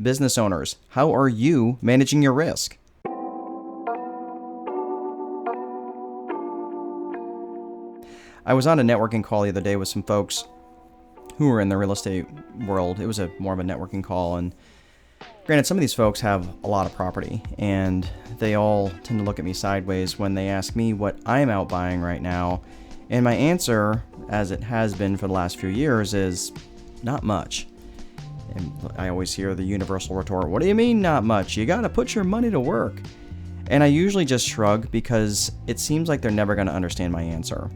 business owners, how are you managing your risk? I was on a networking call the other day with some folks who were in the real estate world. It was more of a networking call, and granted, some of these folks have a lot of property, and they all tend to look at me sideways when they ask me what I'm out buying right now. And my answer, as it has been for the last few years, is not much. And I always hear the universal retort, what do you mean not much? You got to put your money to work. And I usually just shrug because it seems like they're never going to understand my answer.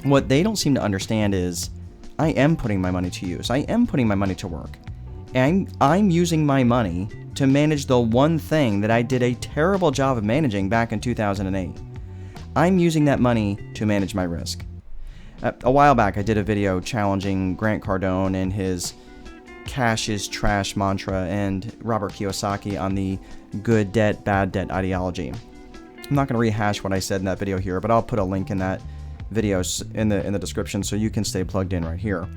What they don't seem to understand is I am putting my money to use. I am putting my money to work. And I'm using my money to manage the one thing that I did a terrible job of managing back in 2008. I'm using that money to manage my risk. A while back, I did a video challenging Grant Cardone and his cash is trash mantra and Robert Kiyosaki on the good debt, bad debt ideology. I'm not going to rehash what I said in that video here, but I'll put a link in that video in the description so you can stay plugged in right here.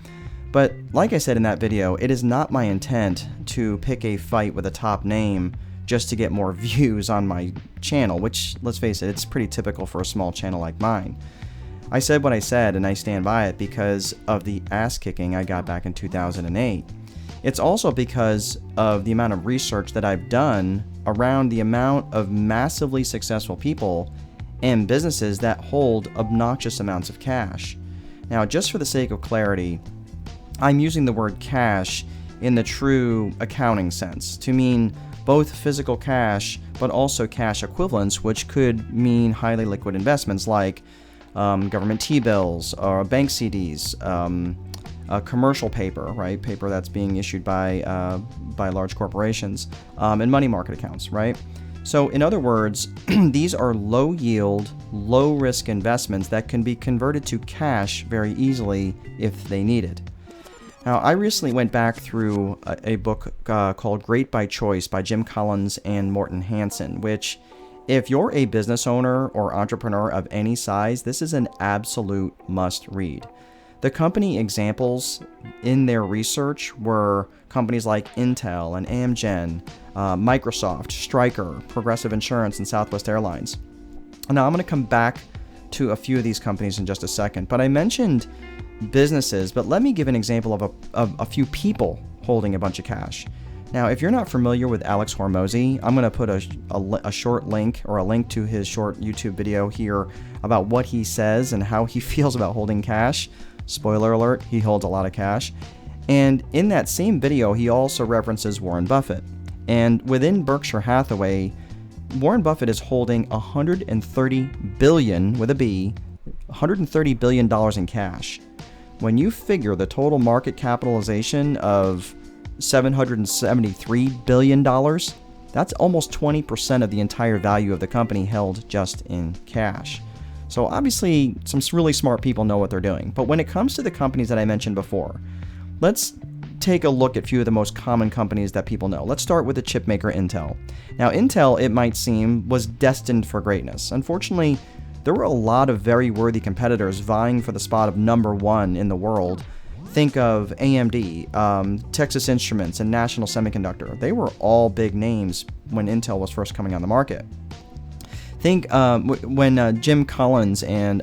But like I said in that video, it is not my intent to pick a fight with a top name just to get more views on my channel, which, let's face it, it's pretty typical for a small channel like mine. I said what I said, and I stand by it because of the ass kicking I got back in 2008. It's also because of the amount of research that I've done around the amount of massively successful people and businesses that hold obnoxious amounts of cash. Now, just for the sake of clarity, I'm using the word cash in the true accounting sense to mean both physical cash but also cash equivalents, which could mean highly liquid investments like government T-bills or bank CDs, commercial paper, right? Paper that's being issued by large corporations, and money market accounts, right? So in other words, these are low yield, low risk investments that can be converted to cash very easily if they need it. Now, I recently went back through a book called Great by Choice by Jim Collins and Morton Hansen, which, if you're a business owner or entrepreneur of any size, this is an absolute must read. The company examples in their research were companies like Intel and Amgen, Microsoft, Stryker, Progressive Insurance, and Southwest Airlines. Now, I'm going to come back to a few of these companies in just a second, but I mentioned businesses, but let me give an example of a few people holding a bunch of cash. Now, if you're not familiar with Alex Hormozi, I'm going to put a short link or a link to his short YouTube video here about what he says and how he feels about holding cash. Spoiler alert, he holds a lot of cash. And in that same video, he also references Warren Buffett. And within Berkshire Hathaway, Warren Buffett is holding $130 billion, with a B, $130 billion in cash. When you figure the total market capitalization of $773 billion, that's almost 20% of the entire value of the company held just in cash. So obviously, some really smart people know what they're doing. But when it comes to the companies that I mentioned before, let's take a look at a few of the most common companies that people know. Let's start with the chip maker Intel. Now, Intel, it might seem, was destined for greatness. Unfortunately, there were a lot of very worthy competitors vying for the spot of number one in the world. Think of AMD, Texas Instruments, and National Semiconductor. They were all big names when Intel was first coming on the market. Think when Jim Collins and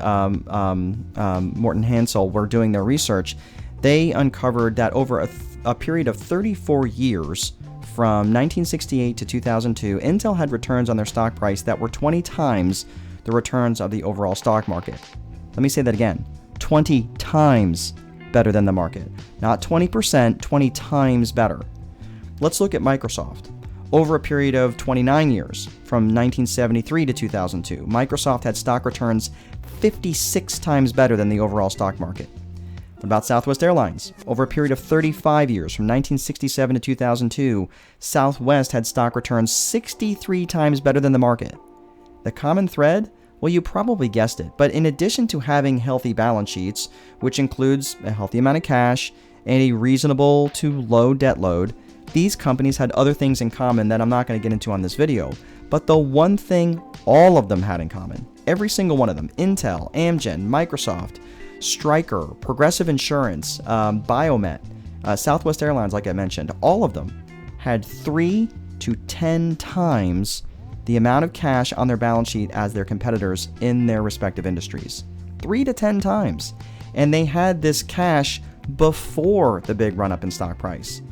Morton Hansen were doing their research, they uncovered that over a period of 34 years, from 1968 to 2002, Intel had returns on their stock price that were 20 times the returns of the overall stock market. Let me say that again, 20 times better than the market. Not 20%, 20 times better. Let's look at Microsoft. Over a period of 29 years, from 1973 to 2002, Microsoft had stock returns 56 times better than the overall stock market. What about Southwest Airlines? Over a period of 35 years, from 1967 to 2002, Southwest had stock returns 63 times better than the market. The common thread? Well, you probably guessed it, but in addition to having healthy balance sheets, which includes a healthy amount of cash and a reasonable to low debt load, these companies had other things in common that I'm not going to get into on this video. But the one thing all of them had in common, every single one of them, Intel, Amgen, Microsoft, Stryker, Progressive Insurance, Biomet, Southwest Airlines, like I mentioned, all of them had 3 to 10 times the amount of cash on their balance sheet as their competitors in their respective industries. 3 to 10 times. And they had this cash before the big run-up in stock price.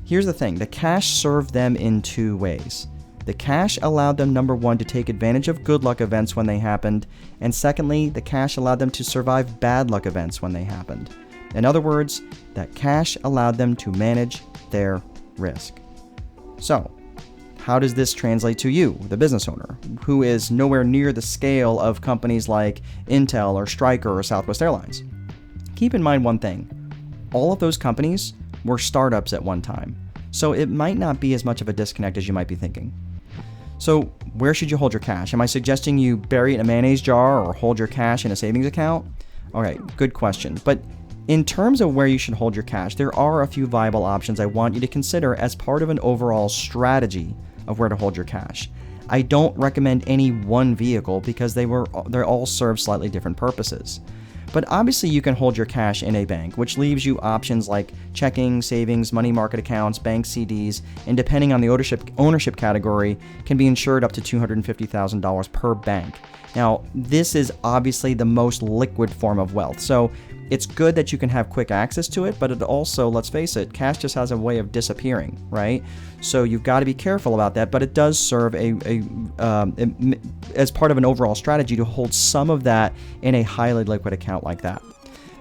Here's the thing. The cash served them in two ways. The cash allowed them, number one, to take advantage of good luck events when they happened. And secondly, the cash allowed them to survive bad luck events when they happened. In other words, that cash allowed them to manage their risk. So, how does this translate to you, the business owner, who is nowhere near the scale of companies like Intel or Stryker or Southwest Airlines? Keep in mind one thing. All of those companies were startups at one time, so it might not be as much of a disconnect as you might be thinking. So, where should you hold your cash? Am I suggesting you bury it in a mayonnaise jar or hold your cash in a savings account? Okay, good question. But in terms of where you should hold your cash, there are a few viable options I want you to consider as part of an overall strategy of where to hold your cash. I don't recommend any one vehicle because they all serve slightly different purposes. But obviously you can hold your cash in a bank, which leaves you options like checking, savings, money market accounts, bank CDs, and depending on the ownership category, can be insured up to $250,000 per bank. Now, this is obviously the most liquid form of wealth, so it's good that you can have quick access to it, but it also, let's face it, cash just has a way of disappearing, right? So you've got to be careful about that, but it does serve as part of an overall strategy to hold some of that in a highly liquid account like that.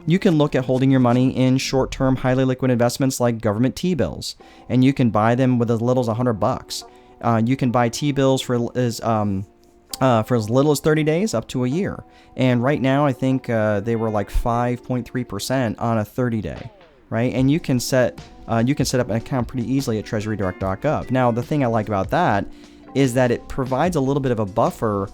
You can look at holding your money in short-term, highly liquid investments like government T-bills, and you can buy them with as little as $100. You can buy T-bills for as little as 30 days up to a year. And right now, I think they were like 5.3% on a 30-day, right? And you can set up an account pretty easily at treasurydirect.gov. Now, the thing I like about that is that it provides a little bit of a buffer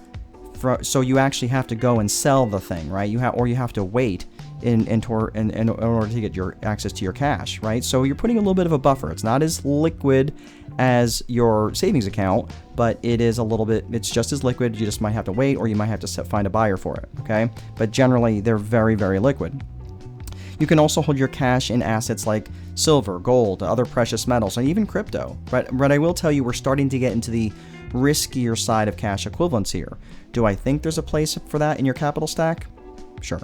so you actually have to go and sell the thing, right? You have to wait in order to get your access to your cash, right? So you're putting a little bit of a buffer. It's not as liquid as your savings account, but it's just as liquid. You just might have to wait, or you might have to find a buyer for it, okay? But generally, they're very, very liquid. You can also hold your cash in assets like silver, gold, other precious metals, and even crypto. But I will tell you, we're starting to get into the riskier side of cash equivalents here. Do I think there's a place for that in your capital stack? Sure.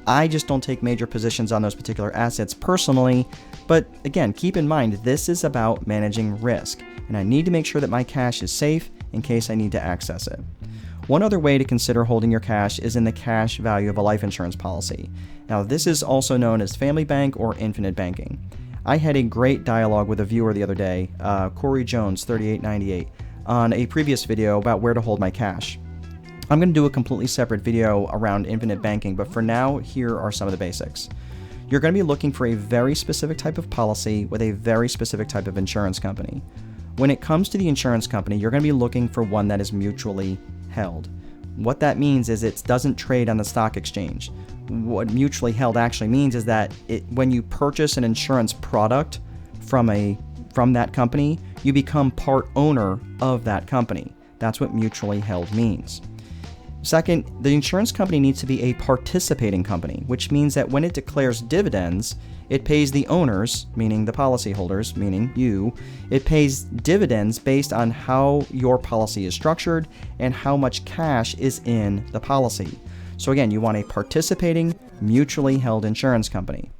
I just don't take major positions on those particular assets personally, but again, keep in mind, this is about managing risk, and I need to make sure that my cash is safe in case I need to access it. One other way to consider holding your cash is in the cash value of a life insurance policy. Now, this is also known as family bank or infinite banking. I had a great dialogue with a viewer the other day, Corey Jones, 3898, on a previous video about where to hold my cash. I'm going to do a completely separate video around infinite banking, but for now, here are some of the basics. You're going to be looking for a very specific type of policy with a very specific type of insurance company. When it comes to the insurance company, you're going to be looking for one that is mutually held. What that means is it doesn't trade on the stock exchange. What mutually held actually means is that when you purchase an insurance product from that company, you become part owner of that company. That's what mutually held means. Second, the insurance company needs to be a participating company, which means that when it declares dividends, it pays the owners, meaning the policyholders, meaning you, it pays dividends based on how your policy is structured and how much cash is in the policy. So again, you want a participating, mutually held insurance company.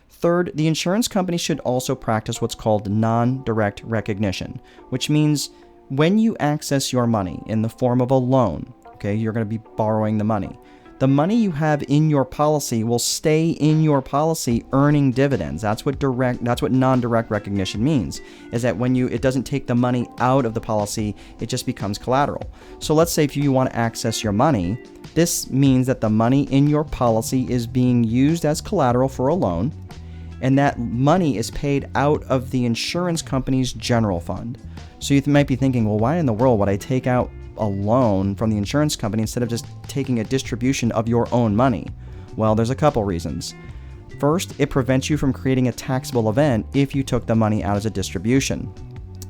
Third, the insurance company should also practice what's called non-direct recognition, which means when you access your money in the form of a loan, okay, you're going to be borrowing the money. The money you have in your policy will stay in your policy earning dividends. That's what non-direct recognition means, is that when it doesn't take the money out of the policy, it just becomes collateral. So let's say if you want to access your money, this means that the money in your policy is being used as collateral for a loan, and that money is paid out of the insurance company's general fund. So you might be thinking, well, why in the world would I take out a loan from the insurance company instead of just taking a distribution of your own money? Well, there's a couple reasons. First, it prevents you from creating a taxable event if you took the money out as a distribution.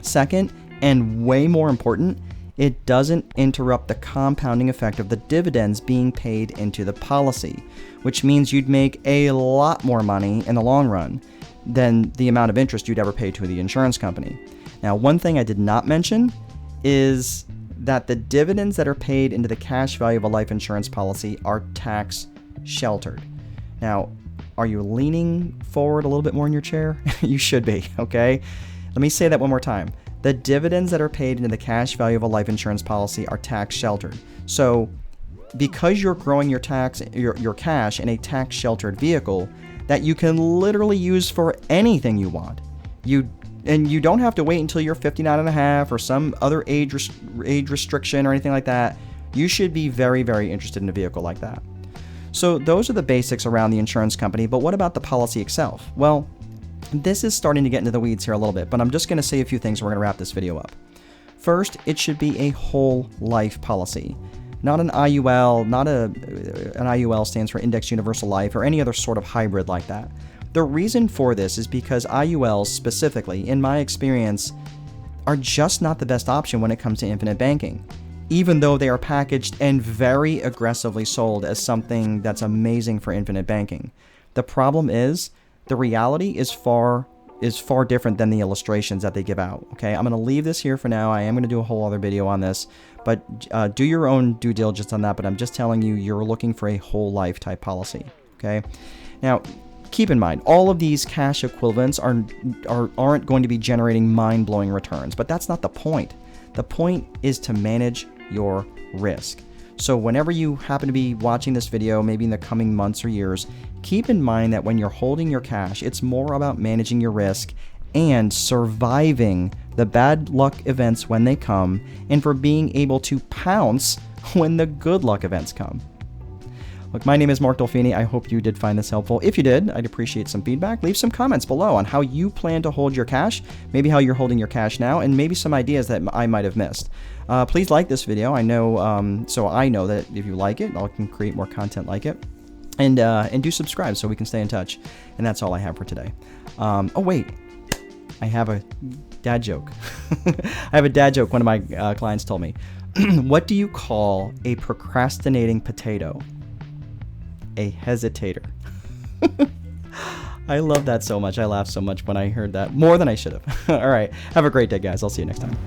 Second, and way more important, it doesn't interrupt the compounding effect of the dividends being paid into the policy, which means you'd make a lot more money in the long run than the amount of interest you'd ever pay to the insurance company. Now, one thing I did not mention is that the dividends that are paid into the cash value of a life insurance policy are tax sheltered. Now, are you leaning forward a little bit more in your chair? You should be, okay? Let me say that one more time. The dividends that are paid into the cash value of a life insurance policy are tax sheltered. So because you're growing your cash in a tax sheltered vehicle that you can literally use for anything you want, you don't have to wait until you're 59 and a half or some other age restriction or anything like that. You should be very, very interested in a vehicle like that. So those are the basics around the insurance company, but what about the policy itself? Well, this is starting to get into the weeds here a little bit, but I'm just going to say a few things. We're going to wrap this video up. First, it should be a whole life policy, not an IUL. An IUL stands for Index Universal Life or any other sort of hybrid like that. The reason for this is because IULs specifically, in my experience, are just not the best option when it comes to infinite banking, even though they are packaged and very aggressively sold as something that's amazing for infinite banking. The problem is the reality is far different than the illustrations that they give out. Okay, I'm going to leave this here for now. I am going to do a whole other video on this, but do your own due diligence on that. But I'm just telling you, you're looking for a whole life type policy. Okay, now keep in mind, all of these cash equivalents aren't going to be generating mind-blowing returns, but that's not the point. The point is to manage your risk. So whenever you happen to be watching this video, maybe in the coming months or years, keep in mind that when you're holding your cash, it's more about managing your risk and surviving the bad luck events when they come, and for being able to pounce when the good luck events come. Look, my name is Mark Dolfini. I hope you did find this helpful. If you did, I'd appreciate some feedback. Leave some comments below on how you plan to hold your cash, maybe how you're holding your cash now, and maybe some ideas that I might have missed. Please like this video. I know, so I know that if you like it, I can create more content like it. And do subscribe so we can stay in touch. And that's all I have for today. Oh, wait. I have a dad joke. I have a dad joke one of my clients told me. What do you call a procrastinating potato? A hesitator. I love that so much. I laughed so much when I heard that. More than I should have. All right. Have a great day, guys. I'll see you next time.